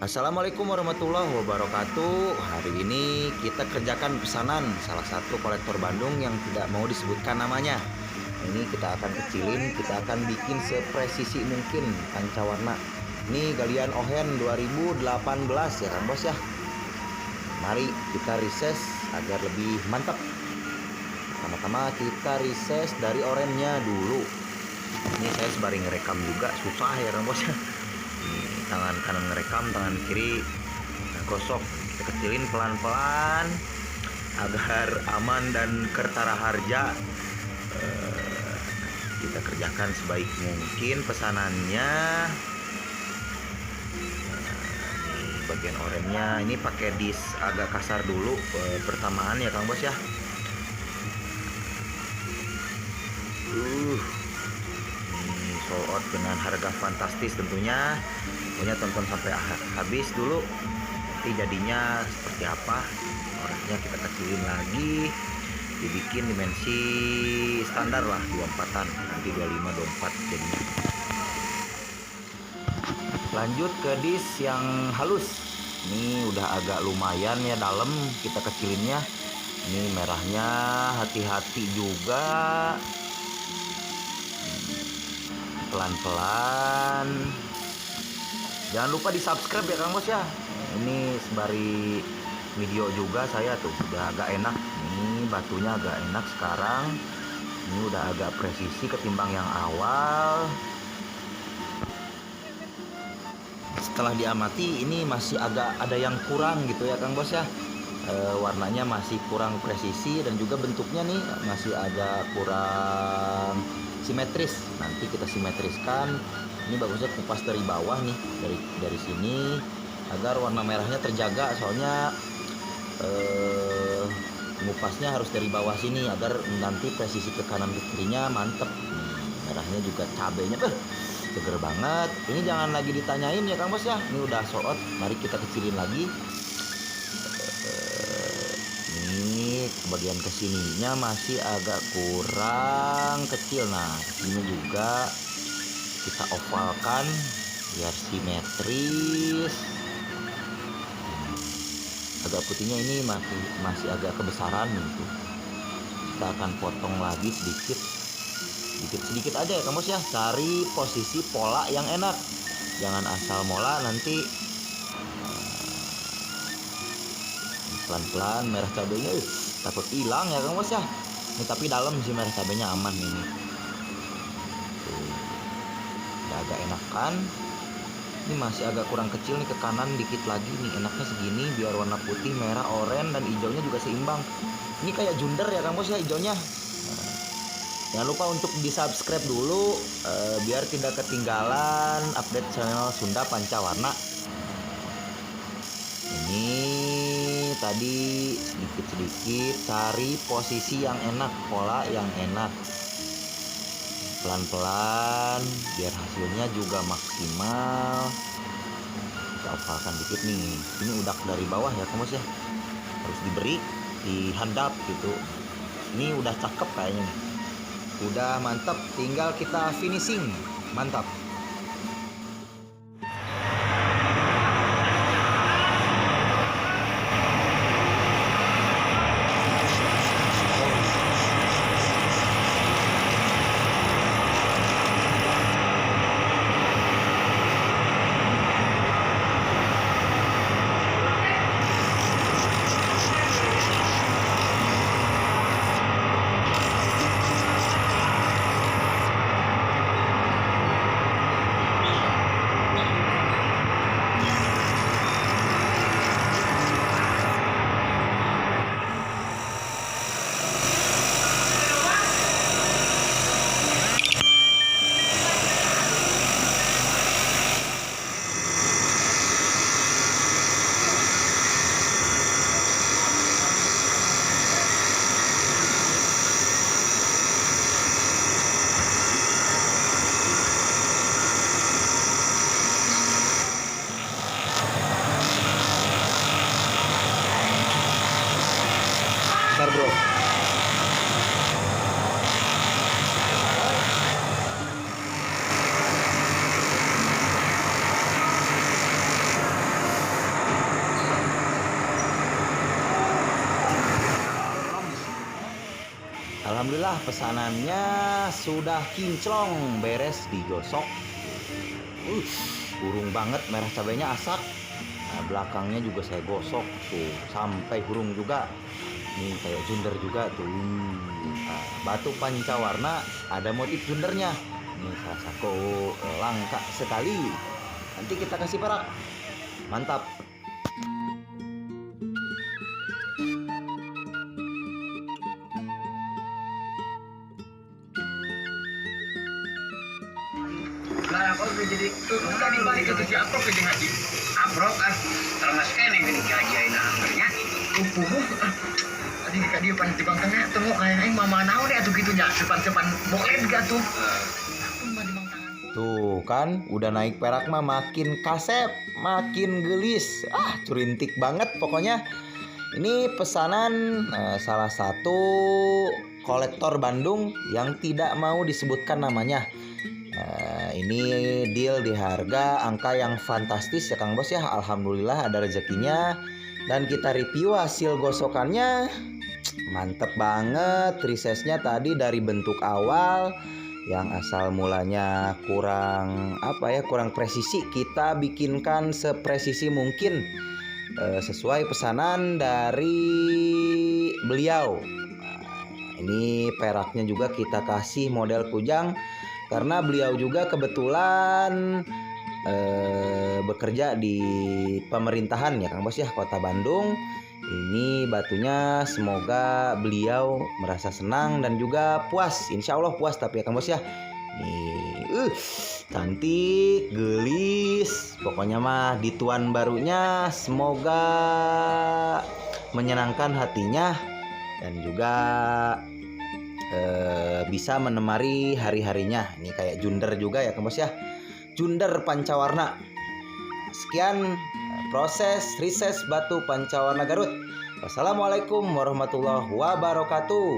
Assalamualaikum warahmatullahi wabarakatuh. Hari ini kita kerjakan pesanan salah satu kolektor Bandung yang tidak mau disebutkan namanya. Ini kita akan kecilin, kita akan bikin sepresisi mungkin panca warna. Ini galian Ohen 2018 ya kan bos ya. Mari kita riset agar lebih mantap. Pertama-tama kita riset dari orennya dulu. Ini saya sembari ngerekam juga, susah ya kan bos ya. Tangan kanan ngerekam, tangan kiri gosok. Kita kecilin pelan-pelan agar aman dan kertara harja. Kita kerjakan sebaik mungkin pesanannya. Ini bagian orennya, ini pakai dis agak kasar dulu pertamaan ya Kang Bos ya. Ini sold out dengan harga fantastis tentunya. Pokoknya tonton sampai habis dulu, nanti jadinya seperti apa. Orangnya kita kecilin lagi, dibikin dimensi standar lah 24an, nanti 25 24 jadinya. Lanjut ke dis yang halus. Ini udah agak lumayan ya dalam, kita kecilinnya. Ini merahnya hati-hati juga, pelan-pelan. Jangan lupa di subscribe ya Kang Bos ya. Ini sembari video juga saya tuh udah agak enak. Ini batunya agak enak sekarang. Ini udah agak presisi ketimbang yang awal. Setelah diamati ini masih agak ada yang kurang gitu ya Kang Bos ya. Warnanya masih kurang presisi dan juga bentuknya nih masih agak kurang simetris. Nanti kita simetriskan. Ini bagusnya kupas dari bawah nih, dari sini agar warna merahnya terjaga. Soalnya ngupasnya harus dari bawah sini agar nanti presisi ke kanan ke kirinya mantep. Merahnya juga cabenya seger banget. Ini jangan lagi ditanyain ya Kang Bos ya. Ini udah sold out. Mari kita kecilin lagi. Ini bagian kesininya masih agak kurang kecil. Nah, ini juga kita ovalkan biar simetris. Agak putihnya ini masih agak kebesaran gitu. Kita akan potong lagi sedikit aja ya Kang Bos ya. Cari posisi pola yang enak, jangan asal mola nanti. Pelan-pelan merah cabenya takut hilang ya Kang Bos ya. Ini tapi dalam sih merah cabenya aman ini. Agak enakan. Ini masih agak kurang kecil nih, ke kanan dikit lagi nih, enaknya segini biar warna putih, merah, oranye dan hijaunya juga seimbang. Ini kayak junder ya Kang Bos ya hijaunya. Jangan lupa untuk di subscribe dulu biar tidak ketinggalan update channel Sunda Pancawarna. Ini tadi sedikit cari posisi yang enak, pola yang enak. Pelan-pelan biar hasilnya juga maksimal. Kita ovalkan dikit nih. Ini udah dari bawah ya Kang Bos ya, harus diberi, dihandap gitu. Ini udah cakep kayaknya nih, udah mantap, tinggal kita finishing. Mantap. Alhamdulillah pesanannya sudah kinclong, beres digosok. Hurung banget, merah cabainya asak. Nah, belakangnya juga saya gosok tuh sampai hurung juga. Ini kayak junder juga tuh. Nah, batu pancawarna ada motif jundernya. Ini salah satu langka sekali. Nanti kita kasih perak. Mantap. Lah aku udah jadi tadi balik ke si Aprok ke haji. Aprok termas kene gini kajian akhirnya. Tadi ka dia pan di bangkangnya tengok kayak mama naon deh atuh gitu nya sepan-sepan boleh gatuh. Tuh kan, udah naik perak mah makin kasep, makin gelis. Curintik banget pokoknya. Ini pesanan salah satu kolektor Bandung yang tidak mau disebutkan namanya. Ini deal di harga angka yang fantastis ya Kang Bos ya. Alhamdulillah ada rezekinya. Dan kita review hasil gosokannya. Mantep banget. Risesnya tadi dari bentuk awal yang asal mulanya kurang presisi, kita bikinkan sepresisi mungkin sesuai pesanan dari beliau. Ini peraknya juga kita kasih model kujang karena beliau juga kebetulan bekerja di pemerintahan ya Kang Bos ya, Kota Bandung. Ini batunya semoga beliau merasa senang dan juga puas. Insya Allah puas tapi ya Kang Bos ya. Nih, cantik, gelis. Pokoknya mah di tuan barunya semoga menyenangkan hatinya dan juga bisa menemani hari-harinya. Ini kayak junder juga ya Kang Bos ya. Junder pancawarna. Sekian proses rises batu pancawarna Garut. Wassalamualaikum warahmatullahi wabarakatuh.